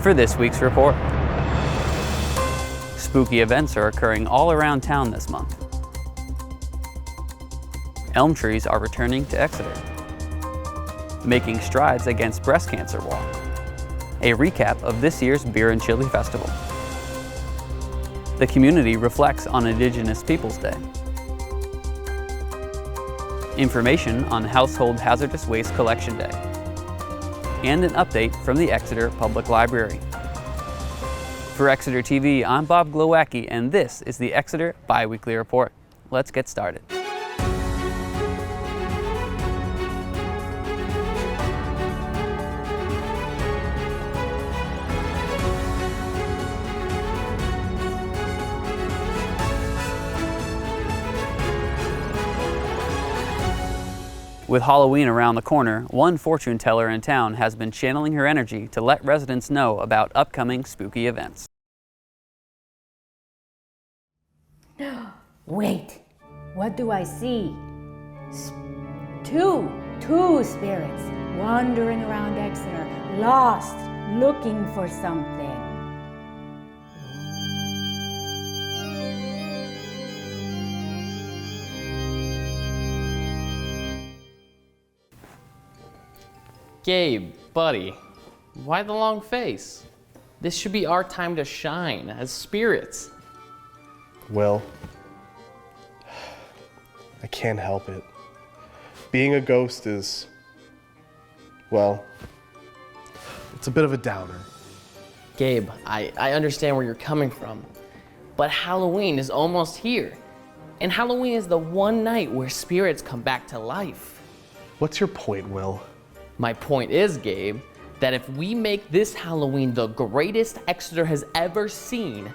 For this week's report, spooky events are occurring all around town this month. Elm trees are returning to Exeter. Making strides against breast cancer walk. A recap of this year's Beer and Chili Festival. The community reflects on Indigenous Peoples Day. Information on Household Hazardous Waste Collection Day. And an update from the Exeter Public Library. For Exeter TV, I'm Bob Glowacki, and this is the Exeter Biweekly Report. Let's get started. With Halloween around the corner, one fortune teller in town has been channeling her energy to let residents know about upcoming spooky events. Wait, what do I see? Two spirits wandering around Exeter, lost, looking for something. Gabe, buddy, why the long face? This should be our time to shine as spirits. Well, I can't help it. Being a ghost is, well, it's a bit of a downer. Gabe, I understand where you're coming from, but Halloween is almost here. And Halloween is the one night where spirits come back to life. What's your point, Will? My point is, Gabe, that if we make this Halloween the greatest Exeter has ever seen,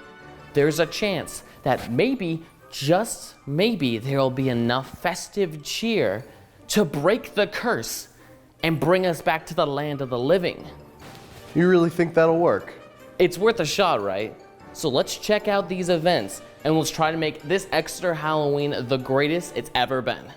there's a chance that maybe, just maybe, there'll be enough festive cheer to break the curse and bring us back to the land of the living. You really think that'll work? It's worth a shot, right? So let's check out these events and let's try to make this Exeter Halloween the greatest it's ever been.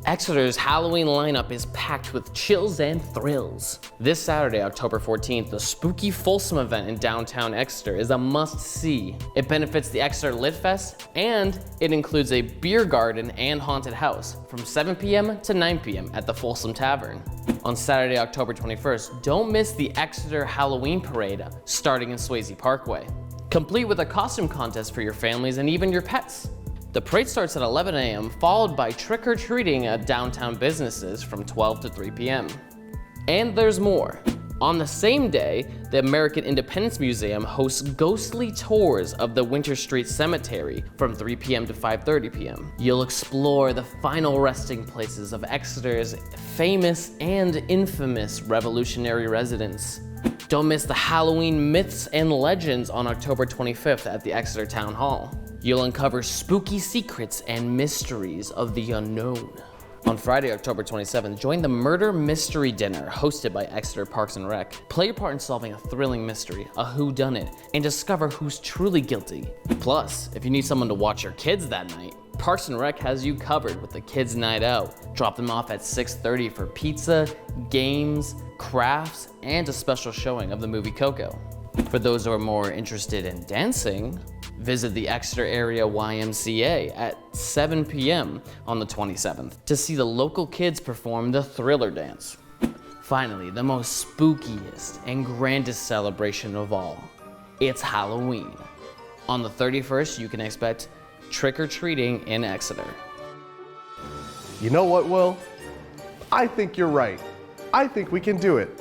Exeter's Halloween lineup is packed with chills and thrills. This Saturday, October 14th, the Spooky Folsom event in downtown Exeter is a must-see. It benefits the Exeter Lit Fest, and it includes a beer garden and haunted house from 7 p.m. to 9 p.m. at the Folsom Tavern. On Saturday, October 21st, don't miss the Exeter Halloween Parade starting in Swayze Parkway, complete with a costume contest for your families and even your pets. The parade starts at 11 a.m., followed by trick-or-treating at downtown businesses from 12 to 3 p.m. And there's more. On the same day, the American Independence Museum hosts ghostly tours of the Winter Street Cemetery from 3 p.m. to 5:30 p.m. You'll explore the final resting places of Exeter's famous and infamous Revolutionary residents. Don't miss the Halloween Myths and Legends on October 25th at the Exeter Town Hall. You'll uncover spooky secrets and mysteries of the unknown. On Friday, October 27th, join the Murder Mystery Dinner hosted by Exeter Parks and Rec. Play your part in solving a thrilling mystery, a whodunit, and discover who's truly guilty. Plus, if you need someone to watch your kids that night, Parks and Rec has you covered with the Kids Night Out. Drop them off at 6:30 for pizza, games, crafts, and a special showing of the movie Coco. For those who are more interested in dancing, visit the Exeter Area YMCA at 7 p.m. on the 27th to see the local kids perform the Thriller Dance. Finally, the most spookiest and grandest celebration of all, it's Halloween. On the 31st, you can expect trick-or-treating in Exeter. You know what, Will? I think you're right. I think we can do it.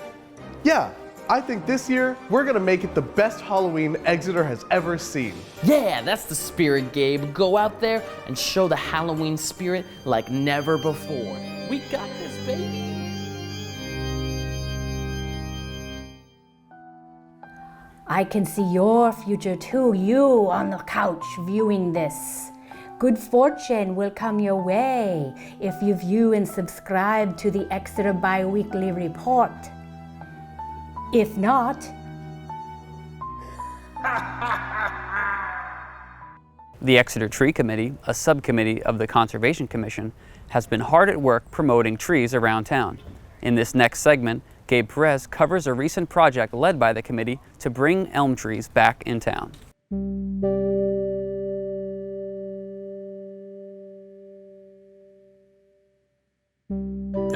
Yeah, I think this year, we're gonna make it the best Halloween Exeter has ever seen. Yeah, that's the spirit, Gabe. Go out there and show the Halloween spirit like never before. We got this, baby. I can see your future too, you on the couch viewing this. Good fortune will come your way if you view and subscribe to the Exeter Biweekly Report. If not, The Exeter Tree Committee, a subcommittee of the Conservation Commission, has been hard at work promoting trees around town. In this next segment, Gabe Perez covers a recent project led by the committee to bring elm trees back in town. In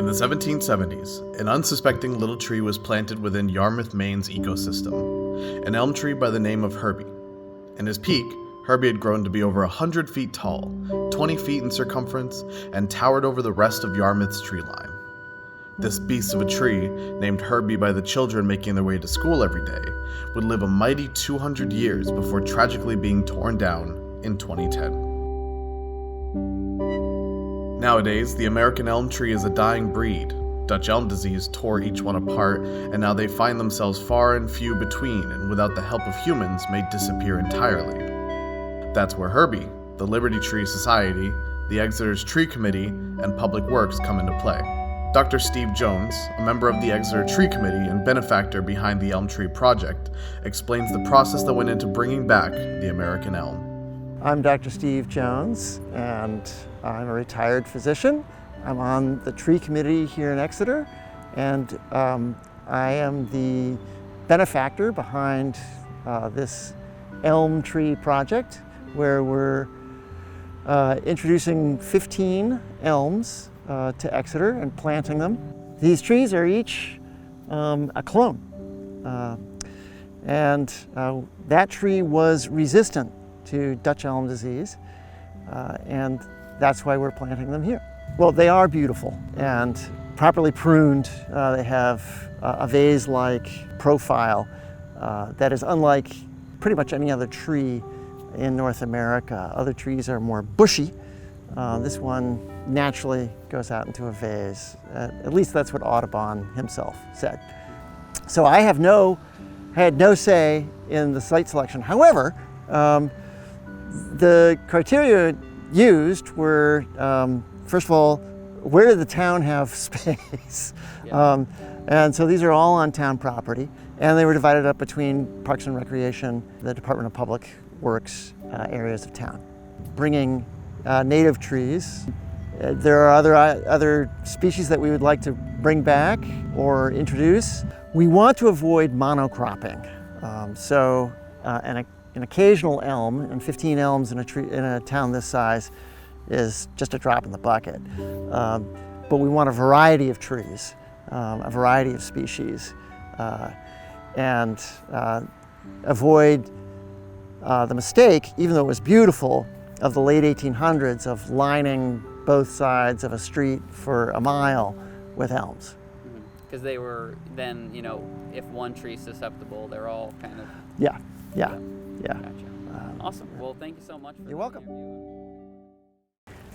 the 1770s, an unsuspecting little tree was planted within Yarmouth, Maine's ecosystem, an elm tree by the name of Herbie. In his peak, Herbie had grown to be over 100 feet tall, 20 feet in circumference, and towered over the rest of Yarmouth's tree line. This beast of a tree, named Herbie by the children making their way to school every day, would live a mighty 200 years before tragically being torn down in 2010. Nowadays, the American elm tree is a dying breed. Dutch elm disease tore each one apart, and now they find themselves far and few between, and without the help of humans may disappear entirely. That's where Herbie, the Liberty Tree Society, the Exeter's Tree Committee, and Public Works come into play. Dr. Steve Jones, a member of the Exeter Tree Committee and benefactor behind the Elm Tree Project, explains the process that went into bringing back the American elm. I'm Dr. Steve Jones, and I'm a retired physician. I'm on the Tree Committee here in Exeter, and I am the benefactor behind this Elm Tree Project, where we're introducing 15 elms to Exeter and planting them. These trees are each a clone, and that tree was resistant to Dutch elm disease, and that's why we're planting them here. Well, they are beautiful and properly pruned. They have a vase-like profile that is unlike pretty much any other tree in North America. Other trees are more bushy. This one naturally goes out into a vase. At least that's what Audubon himself said. So I had no say in the site selection. However, the criteria used were, first of all, where did the town have space? Yeah. And so these are all on town property, and they were divided up between Parks and Recreation, the Department of Public Works areas of town. Bringing native trees. There are other species that we would like to bring back or introduce. We want to avoid monocropping. An occasional elm, and 15 elms in a town this size is just a drop in the bucket. But we want a variety of trees, a variety of species, and avoid the mistake, even though it was beautiful, of the late 1800s of lining both sides of a street for a mile with elms. Because they were then, if one tree's susceptible, they're all kind of... Yeah. Gotcha. Awesome. Well, thank you so much. You're welcome.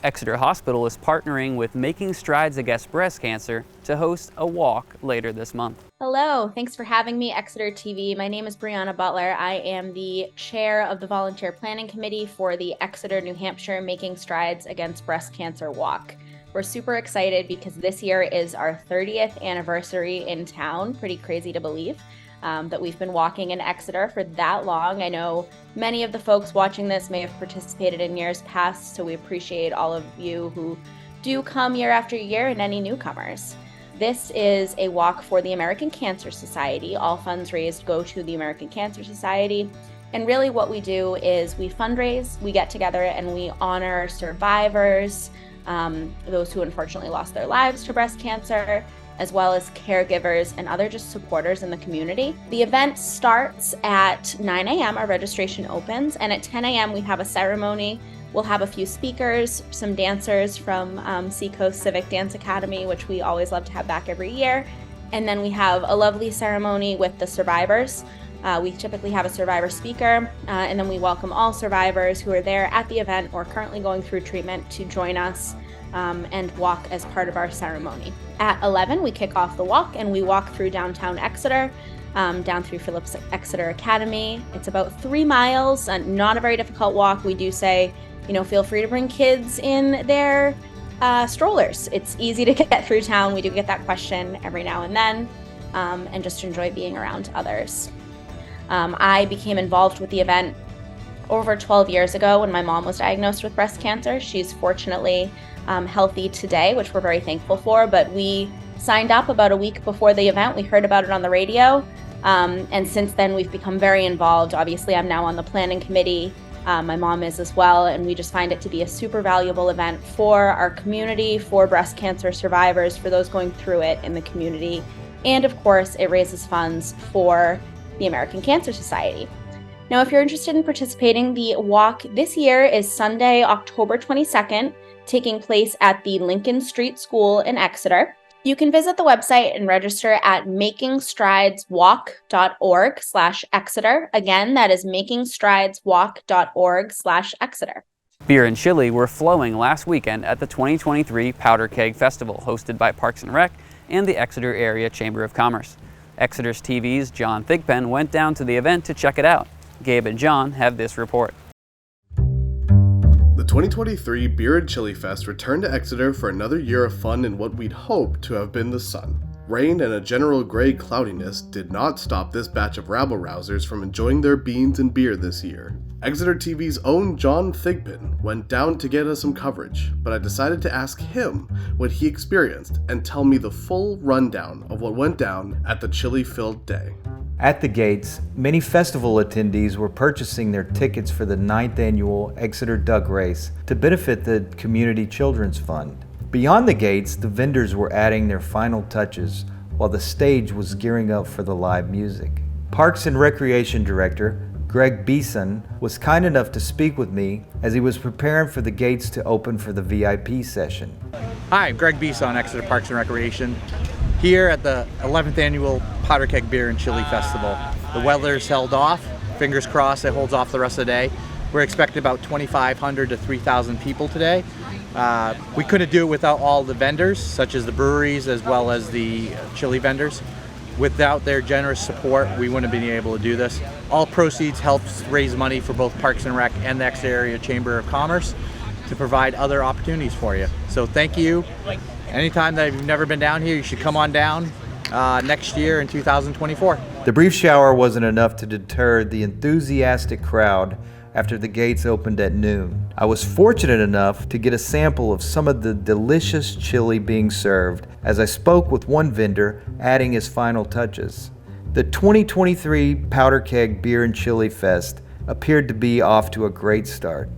Exeter Hospital is partnering with Making Strides Against Breast Cancer to host a walk later this month. Hello, thanks for having me, Exeter TV. My name is Brianna Butler. I am the chair of the Volunteer Planning Committee for the Exeter, New Hampshire Making Strides Against Breast Cancer Walk. We're super excited because this year is our 30th anniversary in town. Pretty crazy to believe that we've been walking in Exeter for that long. I know many of the folks watching this may have participated in years past, so we appreciate all of you who do come year after year and any newcomers. This is a walk for the American Cancer Society. All funds raised go to the American Cancer Society. And really what we do is we fundraise, we get together and we honor survivors, those who unfortunately lost their lives to breast cancer, as well as caregivers and other just supporters in the community. The event starts at 9 a.m., our registration opens, and at 10 a.m. we have a ceremony. We'll have a few speakers, some dancers from Seacoast Civic Dance Academy, which we always love to have back every year. And then we have a lovely ceremony with the survivors. We typically have a survivor speaker, and then we welcome all survivors who are there at the event or currently going through treatment to join us and walk as part of our ceremony. At 11, we kick off the walk and we walk through downtown Exeter, down through Phillips Exeter Academy. It's about 3 miles, not a very difficult walk. We do say, feel free to bring kids in their strollers. It's easy to get through town. We do get that question every now and then, and just enjoy being around others. I became involved with the event over 12 years ago when my mom was diagnosed with breast cancer. She's fortunately healthy today, which we're very thankful for, but we signed up about a week before the event. We heard about it on the radio. And since then, we've become very involved. Obviously, I'm now on the planning committee. My mom is as well. And we just find it to be a super valuable event for our community, for breast cancer survivors, for those going through it in the community. And of course, it raises funds for the American Cancer Society. Now, if you're interested in participating, the walk this year is Sunday, October 22nd, taking place at the Lincoln Street School in Exeter. You can visit the website and register at makingstrideswalk.org/Exeter. Again, that is makingstrideswalk.org/Exeter. Beer and chili were flowing last weekend at the 2023 Powder Keg Festival, hosted by Parks and Rec and the Exeter Area Chamber of Commerce. Exeter's TV's John Thigpen went down to the event to check it out. Gabe and John have this report. The 2023 Beer and Chili Fest returned to Exeter for another year of fun in what we'd hoped to have been the sun. Rain and a general gray cloudiness did not stop this batch of rabble-rousers from enjoying their beans and beer this year. Exeter TV's own John Thigpen went down to get us some coverage, but I decided to ask him what he experienced and tell me the full rundown of what went down at the chili-filled day. At the gates, many festival attendees were purchasing their tickets for the 9th annual Exeter Duck Race to benefit the Community Children's Fund. Beyond the gates, the vendors were adding their final touches while the stage was gearing up for the live music. Parks and Recreation Director Greg Beeson was kind enough to speak with me as he was preparing for the gates to open for the VIP session. Hi, I'm Greg Beeson, Exeter Parks and Recreation, here at the 11th annual Powder Keg Beer and Chili Festival. The weather's held off. Fingers crossed it holds off the rest of the day. We're expecting about 2,500 to 3,000 people today. We couldn't do it without all the vendors, such as the breweries as well as the chili vendors. Without their generous support, we wouldn't have been able to do this. All proceeds helps raise money for both Parks and Rec and the Exeter Area Chamber of Commerce to provide other opportunities for you. So thank you. Anytime that you've never been down here, you should come on down next year in 2024. The brief shower wasn't enough to deter the enthusiastic crowd after the gates opened at noon. I was fortunate enough to get a sample of some of the delicious chili being served as I spoke with one vendor adding his final touches. The 2023 Powder Keg Beer and Chili Fest appeared to be off to a great start.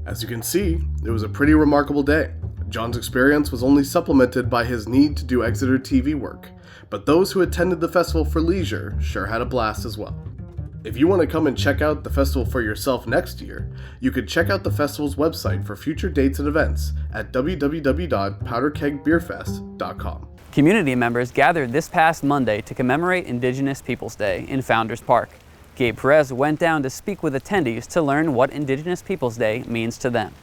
As you can see, it was a pretty remarkable day. John's experience was only supplemented by his need to do Exeter TV work, but those who attended the festival for leisure sure had a blast as well. If you want to come and check out the festival for yourself next year, you could check out the festival's website for future dates and events at www.powderkegbeerfest.com. Community members gathered this past Monday to commemorate Indigenous Peoples Day in Founders Park. Gabe Perez went down to speak with attendees to learn what Indigenous Peoples Day means to them.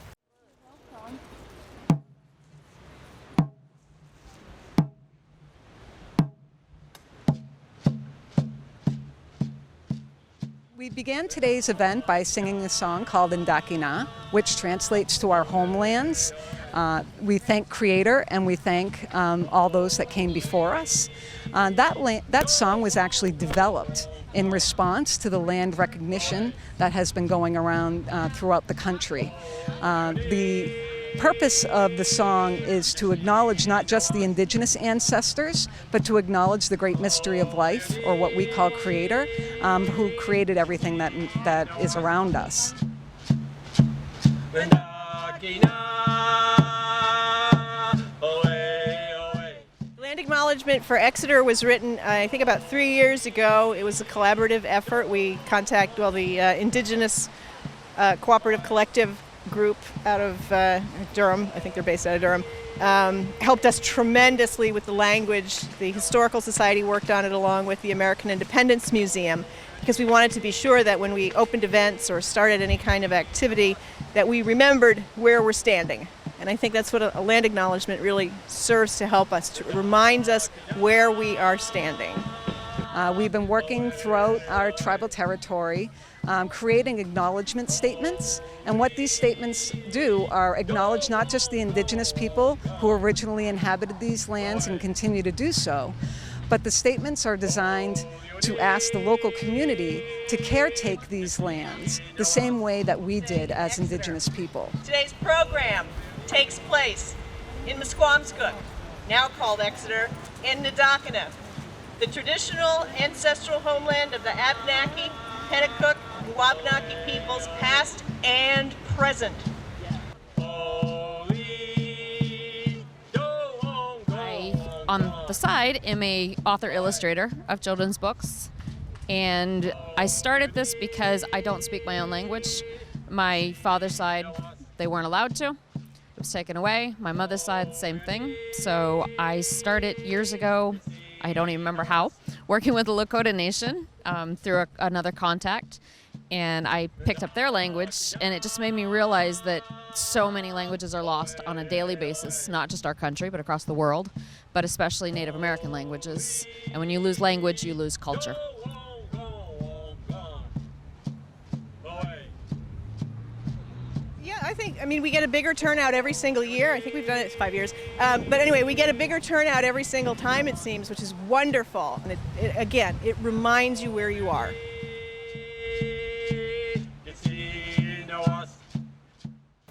We began today's event by singing a song called Indakina, which translates to our homelands. We thank Creator and we thank all those that came before us. That song was actually developed in response to the land recognition that has been going around throughout the country. The purpose of the song is to acknowledge not just the Indigenous ancestors, but to acknowledge the great mystery of life, or what we call Creator, who created everything that is around us. Land acknowledgement for Exeter was written, I think, about 3 years ago. It was a collaborative effort. We contacted the Indigenous Cooperative Collective group out of Durham. I think they're based out of Durham. Helped us tremendously with the language. The Historical Society worked on it along with the American Independence Museum, because we wanted to be sure that when we opened events or started any kind of activity that we remembered where we're standing. And I think that's what a land acknowledgement really serves to help us, to reminds us where we are standing. We've been working throughout our tribal territory, creating acknowledgement statements. And what these statements do are acknowledge not just the Indigenous people who originally inhabited these lands and continue to do so, but the statements are designed to ask the local community to caretake these lands the same way that we did as Indigenous people. Today's program takes place in Musquamscook, now called Exeter, and Ndakina, the traditional ancestral homeland of the Abenaki, Pennacook, and Wabanaki peoples, past and present. I, on the side, am a author-illustrator of children's books, and I started this because I don't speak my own language. My father's side, they weren't allowed to. It was taken away. My mother's side, same thing. So I started years ago, I don't even remember how, working with the Lakota Nation through another contact. And I picked up their language, and it just made me realize that so many languages are lost on a daily basis, not just our country, but across the world, but especially Native American languages. And when you lose language, you lose culture. I mean, we get a bigger turnout every single year. I think we've done it 5 years. But anyway, we get a bigger turnout every single time, it seems, which is wonderful. And again, it reminds you where you are.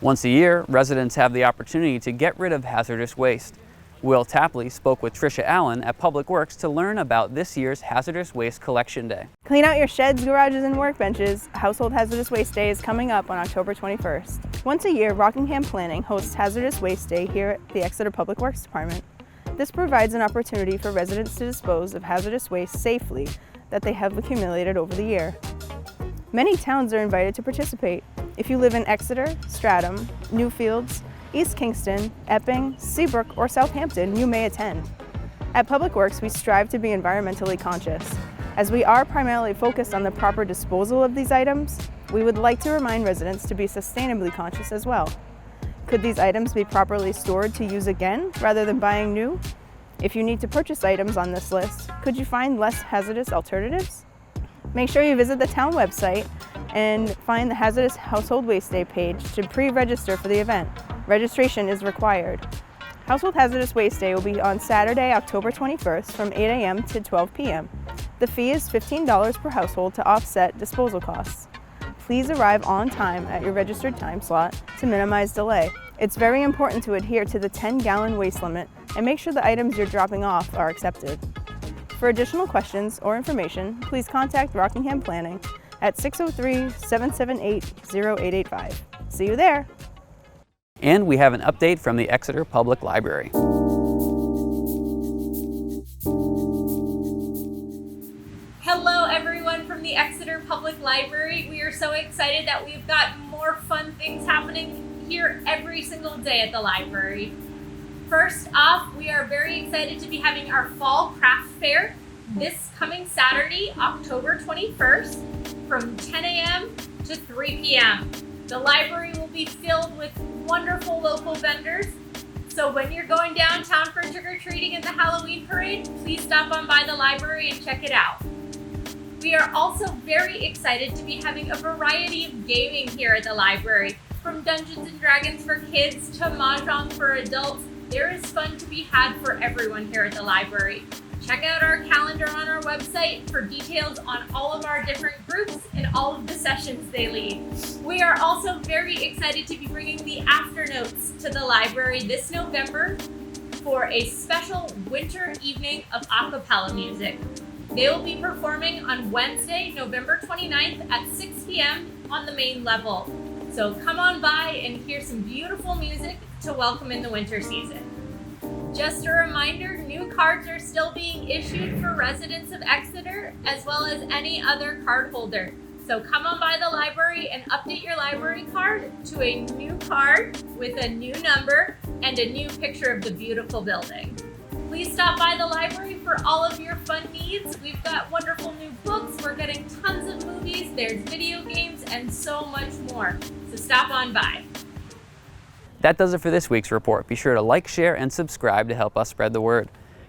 Once a year, residents have the opportunity to get rid of hazardous waste. Will Tapley spoke with Tricia Allen at Public Works to learn about this year's Hazardous Waste Collection Day. Clean out your sheds, garages, and workbenches. Household Hazardous Waste Day is coming up on October 21st. Once a year, Rockingham Planning hosts Hazardous Waste Day here at the Exeter Public Works Department. This provides an opportunity for residents to dispose of hazardous waste safely that they have accumulated over the year. Many towns are invited to participate. If you live in Exeter, Stratham, Newfields, East Kingston, Epping, Seabrook, or Southampton, you may attend. At Public Works, we strive to be environmentally conscious. As we are primarily focused on the proper disposal of these items, we would like to remind residents to be sustainably conscious as well. Could these items be properly stored to use again rather than buying new? If you need to purchase items on this list, could you find less hazardous alternatives? Make sure you visit the town website and find the Hazardous Household Waste Day page to pre-register for the event. Registration is required. Household Hazardous Waste Day will be on Saturday, October 21st from 8 a.m. to 12 p.m. The fee is $15 per household to offset disposal costs. Please arrive on time at your registered time slot to minimize delay. It's very important to adhere to the 10-gallon waste limit and make sure the items you're dropping off are accepted. For additional questions or information, please contact Rockingham Planning at 603-778-0885. See you there! And we have an update from the Exeter Public Library. Hello everyone from the Exeter Public Library. We are so excited that we've got more fun things happening here every single day at the library. First off, we are very excited to be having our Fall Craft Fair this coming Saturday, October 21st from 10 a.m. to 3 p.m. The library will be filled with wonderful local vendors. So when you're going downtown for trick-or-treating in the Halloween parade, please stop on by the library and check it out. We are also very excited to be having a variety of gaming here at the library. From Dungeons & Dragons for kids to Mahjong for adults, there is fun to be had for everyone here at the library. Check out our calendar on our website for details on all of our different groups and all of the sessions they lead. We are also very excited to be bringing the Afternotes to the library this November for a special winter evening of a cappella music. They will be performing on Wednesday, November 29th at 6 p.m. on the main level. So come on by and hear some beautiful music to welcome in the winter season. Just a reminder, new cards are still being issued for residents of Exeter as well as any other card holder. So come on by the library and update your library card to a new card with a new number and a new picture of the beautiful building. Please stop by the library for all of your fun needs. We've got wonderful new books, we're getting tons of movies, there's video games, and so much more. So stop on by. That does it for this week's report. Be sure to like, share, and subscribe to help us spread the word.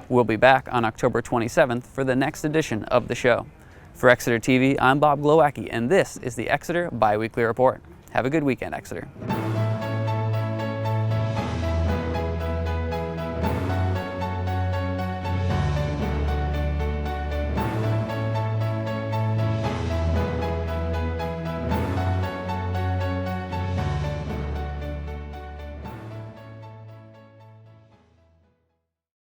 We'll be back on October 27th for the next edition of the show. For Exeter TV, I'm Bob Glowacki, and this is the Exeter Biweekly Report. Have a good weekend, Exeter.